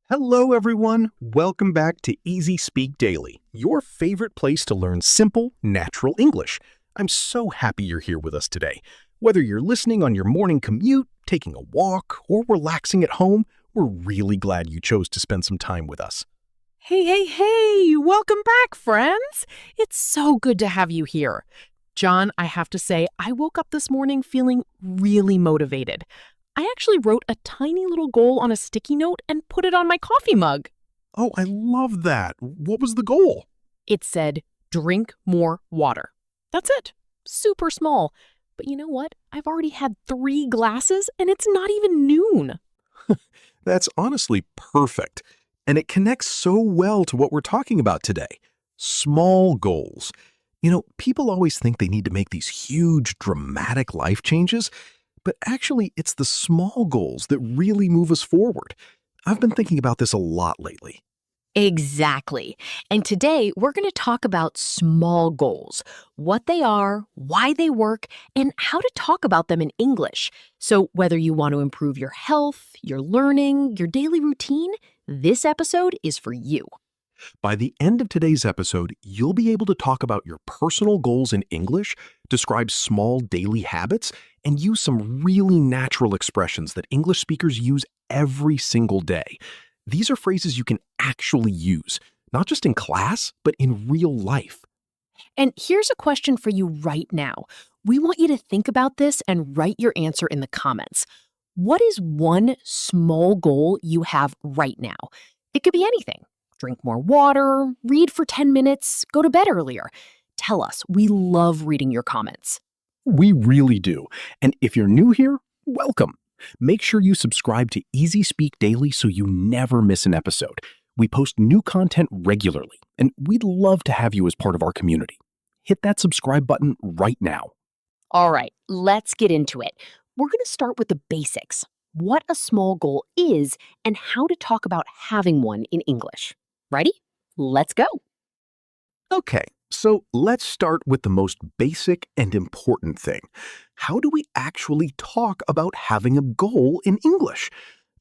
Hello, everyone. Welcome back to Easy Speak Daily, your favorite place to learn simple, natural English. I'm so happy you're here with us today. Whether you're listening on your morning commute, taking a walk, or relaxing at home, we're really glad you chose to spend some time with us. Hey, welcome back, friends. It's so good to have you here. John, I have to say, I woke up this morning feeling really motivated. I actually wrote a tiny little goal on a sticky note and put it on my coffee mug. Oh, I love that. What was the goal? It said, drink more water. That's it. Super small. But you know what? I've already had 3 glasses and it's not even noon. That's honestly perfect. And it connects so well to what we're talking about today. Small goals. People always think they need to make these huge, dramatic life changes, but actually, it's the small goals that really move us forward. I've been thinking about this a lot lately. Exactly. And today we're going to talk about small goals, what they are, why they work, and how to talk about them in English. So whether you want to improve your health, your learning, your daily routine, this episode is for you. By the end of today's episode, you'll be able to talk about your personal goals in English, describe small daily habits, and use some really natural expressions that English speakers use every single day. These are phrases you can actually use, not just in class, but in real life. And here's a question for you right now. We want you to think about this and write your answer in the comments. What is one small goal you have right now? It could be anything. Drink more water, read for 10 minutes, go to bed earlier. Tell us. We love reading your comments. We really do. And if you're new here, welcome. Make sure you subscribe to Easy Speak Daily so you never miss an episode. We post new content regularly, and we'd love to have you as part of our community. Hit that subscribe button right now. All right, let's get into it. We're going to start with the basics. What a small goal is and how to talk about having one in English. Ready? Let's go. Okay, so let's start with the most basic and important thing. How do we actually talk about having a goal in English?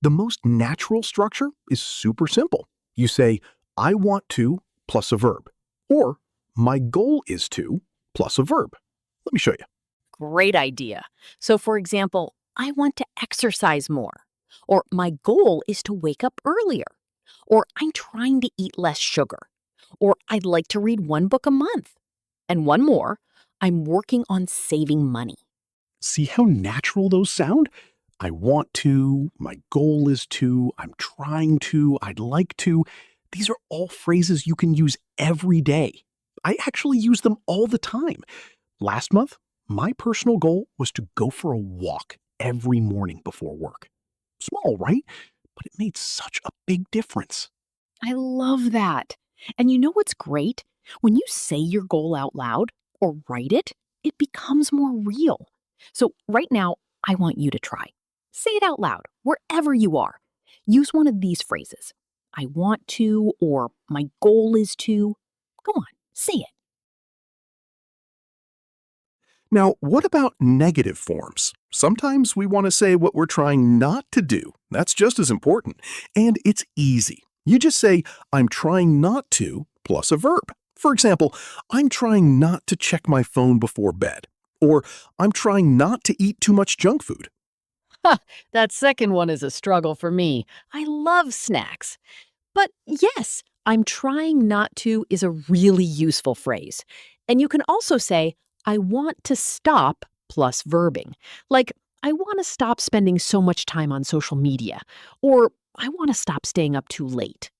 The most natural structure is super simple. You say, I want to plus a verb, or my goal is to plus a verb. Let me show you. Great idea. So, for example, I want to exercise more, or my goal is to wake up earlier, or I'm trying to eat less sugar, or I'd like to read 1 book a month. And one more, I'm working on saving money. See how natural those sound? I want to, my goal is to, I'm trying to, I'd like to. These are all phrases you can use every day. I actually use them all the time. Last month, my personal goal was to go for a walk every morning before work. Small, right? But it made such a big difference. I love that. And you know what's great? When you say your goal out loud or write it, it becomes more real. So, right now, I want you to try. Say it out loud, wherever you are. Use one of these phrases I want to, or my goal is to. Go on, say it. Now, what about negative forms? Sometimes we want to say what we're trying not to do. That's just as important. And it's easy. You just say, I'm trying not to, plus a verb. For example, I'm trying not to check my phone before bed. Or I'm trying not to eat too much junk food. Ha, that second one is a struggle for me. I love snacks. But yes, I'm trying not to is a really useful phrase. And you can also say, I want to stop plus verbing. Like, I want to stop spending so much time on social media. Or, I want to stop staying up too late.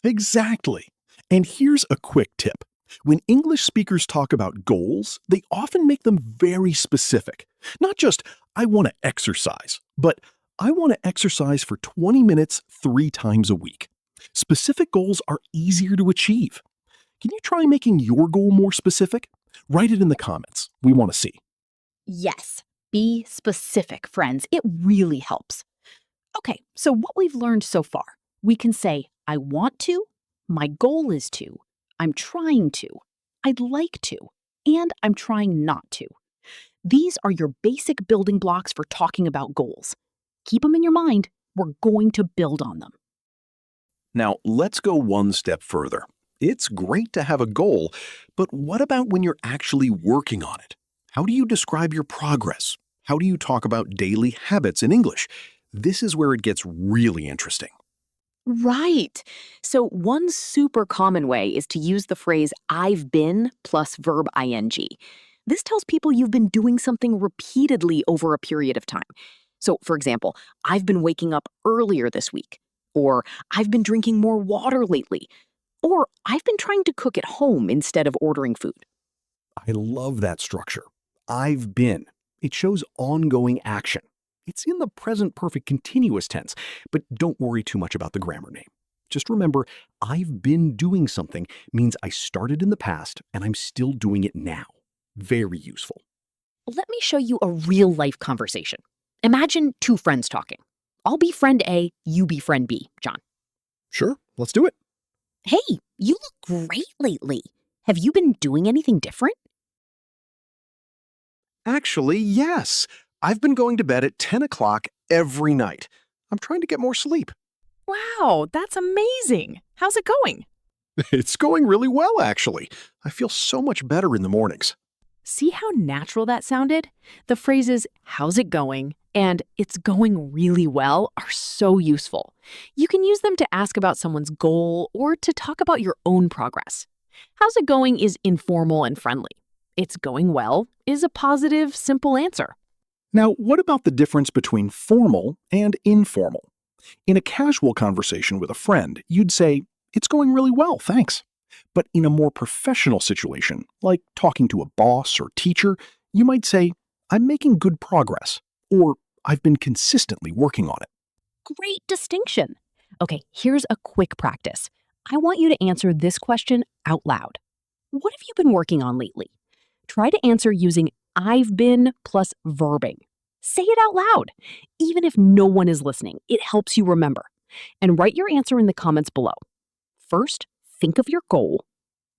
Exactly. And here's a quick tip. When English speakers talk about goals, they often make them very specific. Not just, I want to exercise, but I want to exercise for 20 minutes 3 times a week. Specific goals are easier to achieve. Can you try making your goal more specific? Write it in the comments. We want to see. Yes, be specific, friends. It really helps. Okay, so what we've learned so far, we can say, I want to, my goal is to, I'm trying to, I'd like to, and I'm trying not to. These are your basic building blocks for talking about goals. Keep them in your mind. We're going to build on them. Now, let's go one step further. It's great to have a goal, but what about when you're actually working on it? How do you describe your progress? How do you talk about daily habits in English? This is where it gets really interesting. Right. So, one super common way is to use the phrase I've been plus verb ing. This tells people you've been doing something repeatedly over a period of time. So, for example, I've been waking up earlier this week, or I've been drinking more water lately, or I've been trying to cook at home instead of ordering food. I love that structure. I've been. It shows ongoing action. It's in the present perfect continuous tense, but don't worry too much about the grammar name. Just remember, I've been doing something means I started in the past and I'm still doing it now. Very useful. Let me show you a real life conversation. Imagine two friends talking. I'll be friend A, you be friend B, John. Sure, let's do it. Hey, you look great lately. Have you been doing anything different? Actually, yes. I've been going to bed at 10 o'clock every night. I'm trying to get more sleep. Wow, that's amazing. How's it going? It's going really well, actually. I feel so much better in the mornings. See how natural that sounded? The phrases, how's it going, and it's going really well are so useful. You can use them to ask about someone's goal or to talk about your own progress. How's it going is informal and friendly. It's going well is a positive, simple answer. Now, what about the difference between formal and informal? In a casual conversation with a friend, you'd say, it's going really well, thanks. But in a more professional situation, like talking to a boss or teacher, you might say, I'm making good progress, or I've been consistently working on it. Great distinction. Okay, here's a quick practice. I want you to answer this question out loud. What have you been working on lately? Try to answer using I've been plus verbing. Say it out loud. Even if no one is listening, it helps you remember. And write your answer in the comments below. First, think of your goal.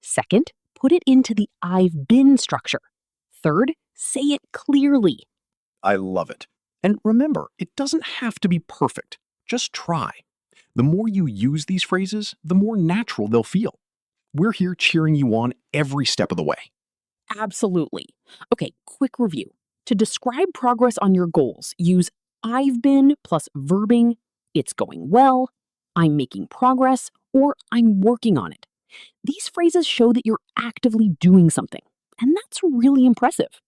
Second, put it into the I've been structure. Third, say it clearly. I love it. And remember, it doesn't have to be perfect. Just try. The more you use these phrases, the more natural they'll feel. We're here cheering you on every step of the way. Absolutely. Okay, quick review. To describe progress on your goals, use I've been plus verbing, it's going well, I'm making progress, or I'm working on it. These phrases show that you're actively doing something, and that's really impressive.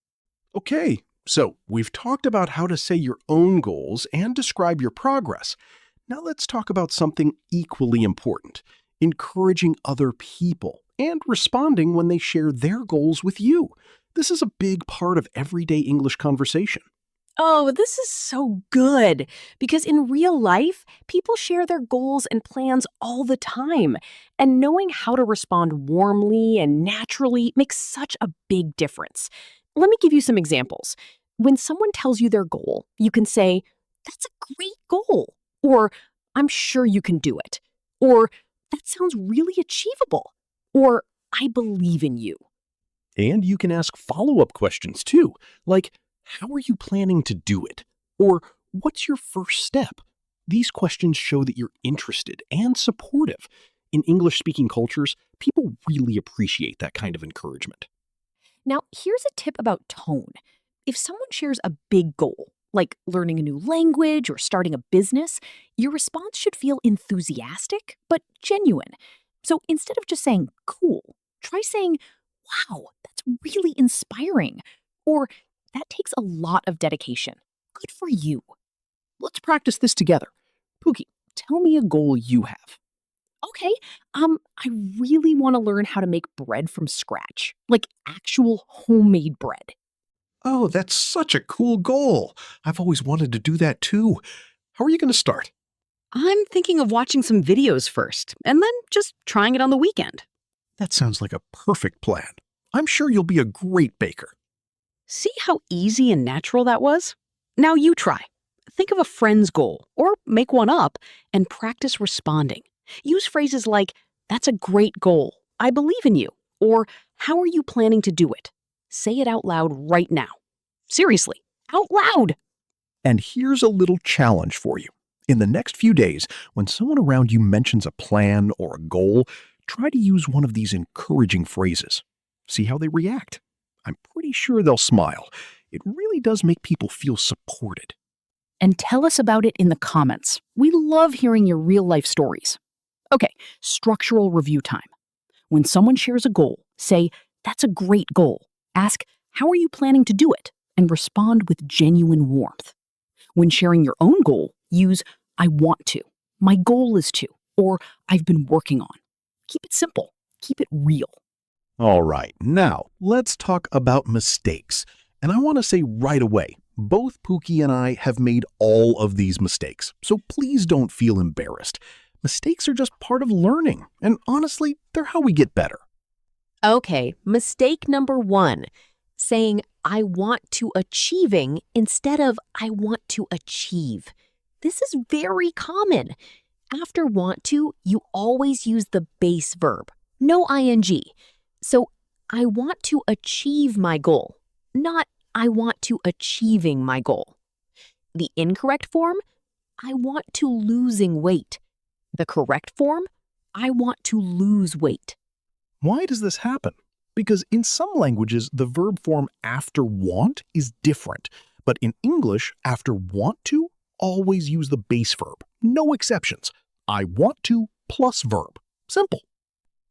Okay, so we've talked about how to say your own goals and describe your progress. Now let's talk about something equally important, encouraging other people and responding when they share their goals with you. This is a big part of everyday English conversation. Oh, this is so good because in real life, people share their goals and plans all the time. And knowing how to respond warmly and naturally makes such a big difference. Let me give you some examples. When someone tells you their goal, you can say, that's a great goal. Or, I'm sure you can do it. Or, that sounds really achievable. Or, I believe in you. And you can ask follow-up questions too, like, how are you planning to do it? Or, what's your first step? These questions show that you're interested and supportive. In English-speaking cultures, people really appreciate that kind of encouragement. Now, here's a tip about tone. If someone shares a big goal, like learning a new language or starting a business, your response should feel enthusiastic but genuine. So instead of just saying, cool, try saying, wow, that's really inspiring. Or, that takes a lot of dedication. Good for you. Let's practice this together. Pookie, tell me a goal you have. Okay, I really want to learn how to make bread from scratch, like actual homemade bread. Oh, that's such a cool goal. I've always wanted to do that too. How are you going to start? I'm thinking of watching some videos first, and then just trying it on the weekend. That sounds like a perfect plan. I'm sure you'll be a great baker. See how easy and natural that was? Now you try. Think of a friend's goal, or make one up, and practice responding. Use phrases like, that's a great goal, I believe in you, or how are you planning to do it? Say it out loud right now. Seriously, out loud! And here's a little challenge for you. In the next few days, when someone around you mentions a plan or a goal, try to use one of these encouraging phrases. See how they react. I'm pretty sure they'll smile. It really does make people feel supported. And tell us about it in the comments. We love hearing your real-life stories. Okay, structural review time. When someone shares a goal, say, "That's a great goal." Ask, "How are you planning to do it?" and respond with genuine warmth. When sharing your own goal, use, "I want to," "My goal is to," or "I've been working on." Keep it simple. Keep it real. All right, now let's talk about mistakes. And I want to say right away, both Pookie and I have made all of these mistakes, so please don't feel embarrassed. Mistakes are just part of learning, and honestly, they're how we get better. Okay, mistake number 1, saying I want to achieving instead of I want to achieve. This is very common. After want to, you always use the base verb, no ing. So I want to achieve my goal, not I want to achieving my goal. The incorrect form, I want to losing weight. The correct form, I want to lose weight. Why does this happen? Because in some languages, the verb form after want is different, but in English, after want to, always use the base verb. No exceptions. I want to plus verb. Simple.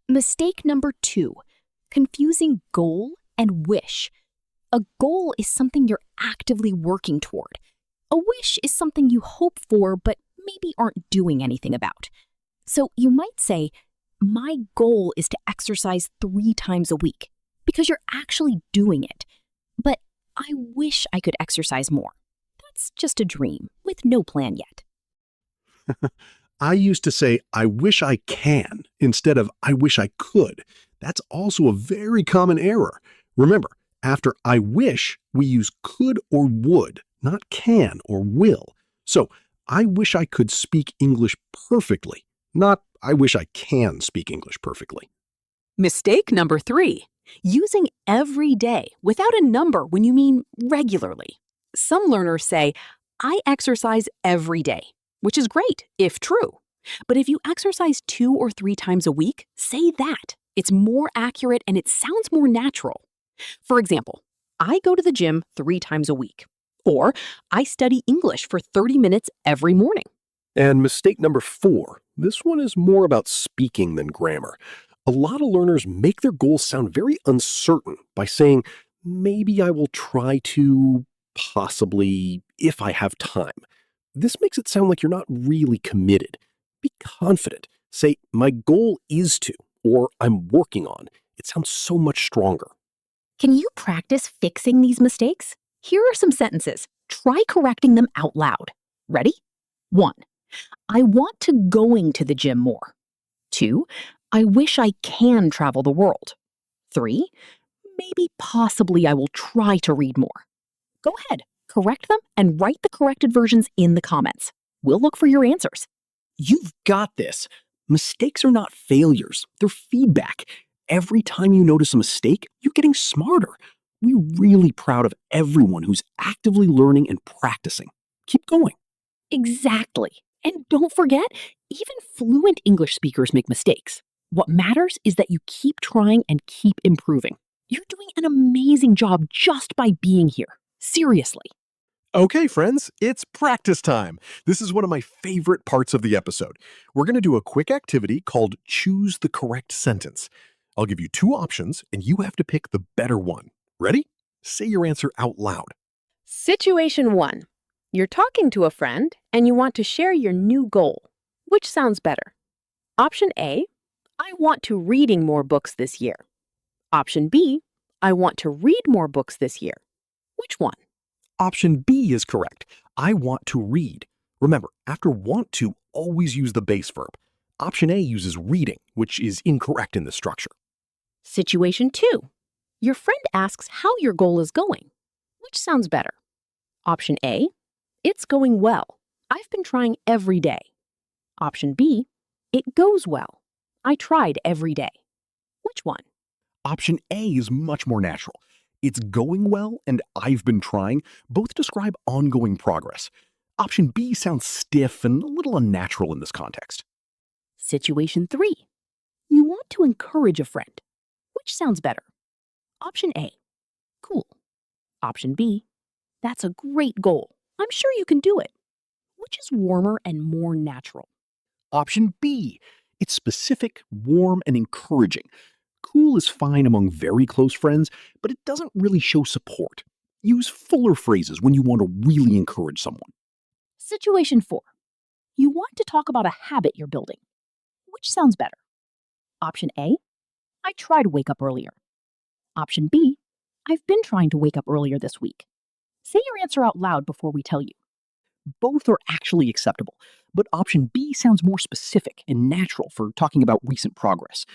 Mistake number 2, confusing goal and wish. A goal is something you're actively working toward. A wish is something you hope for but maybe aren't doing anything about. So you might say, my goal is to exercise 3 times a week, because you're actually doing it. But I wish I could exercise more. That's just a dream with no plan yet. I used to say, I wish I can, instead of I wish I could. That's also a very common error. Remember, after I wish, we use could or would, not can or will. So, I wish I could speak English perfectly, not I wish I can speak English perfectly. Mistake number 3, using every day without a number when you mean regularly. Some learners say, "I exercise every day," which is great if true. But if you exercise 2 or 3 times a week, say that. It's more accurate and it sounds more natural. For example, I go to the gym 3 times a week. Or I study English for 30 minutes every morning. And mistake number 4, this one is more about speaking than grammar. A lot of learners make their goals sound very uncertain by saying, maybe I will try to, possibly, if I have time. This makes it sound like you're not really committed. Be confident. Say, my goal is to, or I'm working on. It sounds so much stronger. Can you practice fixing these mistakes? Here are some sentences. Try correcting them out loud. Ready? 1. I want to going to the gym more. 2. I wish I can travel the world. 3. Maybe possibly I will try to read more. Go ahead, correct them and write the corrected versions in the comments. We'll look for your answers. You've got this. Mistakes are not failures, they're feedback. Every time you notice a mistake, you're getting smarter. We're really proud of everyone who's actively learning and practicing. Keep going. Exactly. And don't forget, even fluent English speakers make mistakes. What matters is that you keep trying and keep improving. You're doing an amazing job just by being here. Seriously. Okay, friends, it's practice time. This is one of my favorite parts of the episode. We're going to do a quick activity called Choose the Correct Sentence. I'll give you 2 options, and you have to pick the better one. Ready? Say your answer out loud. Situation 1. You're talking to a friend and you want to share your new goal. Which sounds better? Option A, I want to reading more books this year. Option B, I want to read more books this year. Which one? Option B is correct. I want to read. Remember, after want to, always use the base verb. Option A uses reading, which is incorrect in this structure. Situation 2. Your friend asks how your goal is going. Which sounds better? Option A, it's going well. I've been trying every day. Option B, it goes well. I tried every day. Which one? Option A is much more natural. It's going well and I've been trying both describe ongoing progress. Option B sounds stiff and a little unnatural in this context. Situation 3. You want to encourage a friend. Which sounds better? Option A. Cool. Option B. That's a great goal. I'm sure you can do it. Which is warmer and more natural? Option B. It's specific, warm, and encouraging. Cool is fine among very close friends, but it doesn't really show support. Use fuller phrases when you want to really encourage someone. Situation 4. You want to talk about a habit you're building. Which sounds better? Option A. I try to wake up earlier. Option B. I've been trying to wake up earlier this week. Say your answer out loud before we tell you. Both are actually acceptable, but option B sounds more specific and natural for talking about recent progress.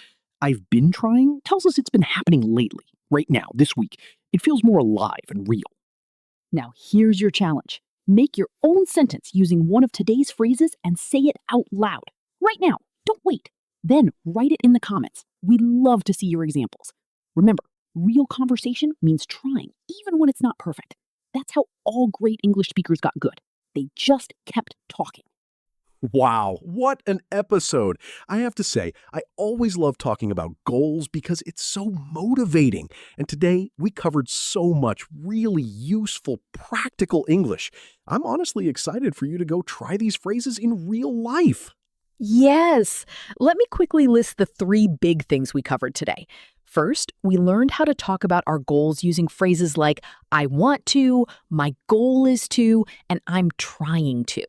I've been trying tells us it's been happening lately, right now, this week. It feels more alive and real. Now here's your challenge. Make your own sentence using one of today's phrases and say it out loud. Right now. Don't wait. Then write it in the comments. We'd love to see your examples. Remember, real conversation means trying, even when it's not perfect. That's how all great English speakers got good. They just kept talking. Wow, what an episode! I have to say, I always love talking about goals because it's so motivating. And today, we covered so much really useful, practical English. I'm honestly excited for you to go try these phrases in real life. Yes. Let me quickly list the 3 big things we covered today. First, we learned how to talk about our goals using phrases like I want to, my goal is to, and I'm trying to.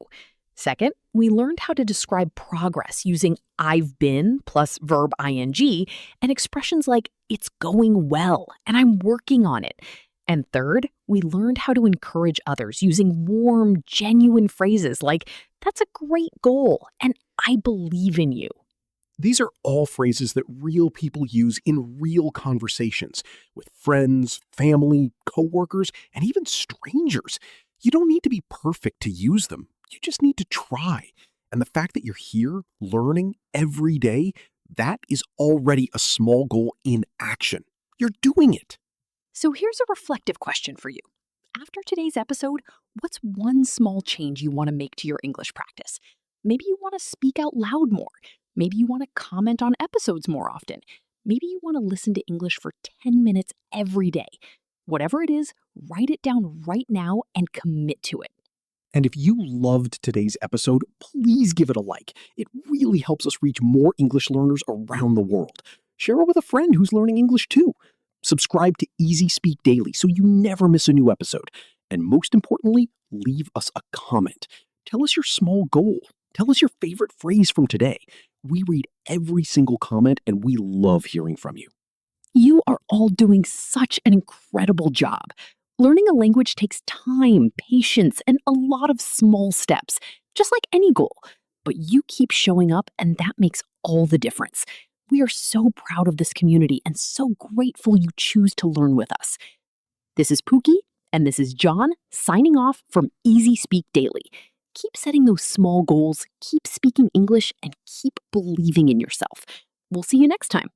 Second, we learned how to describe progress using I've been plus verb ing and expressions like it's going well and I'm working on it. And third, we learned how to encourage others using warm, genuine phrases like that's a great goal and I believe in you. These are all phrases that real people use in real conversations with friends, family, coworkers, and even strangers. You don't need to be perfect to use them. You just need to try. And the fact that you're here learning every day, that is already a small goal in action. You're doing it. So here's a reflective question for you. After today's episode, what's one small change you want to make to your English practice? Maybe you want to speak out loud more. Maybe you want to comment on episodes more often. Maybe you want to listen to English for 10 minutes every day. Whatever it is, write it down right now and commit to it. And if you loved today's episode, please give it a like. It really helps us reach more English learners around the world. Share it with a friend who's learning English too. Subscribe to Easy Speak Daily so you never miss a new episode. And most importantly, leave us a comment. Tell us your small goal. Tell us your favorite phrase from today. We read every single comment and we love hearing from you. You are all doing such an incredible job. Learning a language takes time, patience, and a lot of small steps, just like any goal. But you keep showing up, and that makes all the difference. We are so proud of this community and so grateful you choose to learn with us. This is Pookie, and this is John, signing off from Easy Speak Daily. Keep setting those small goals, keep speaking English, and keep believing in yourself. We'll see you next time.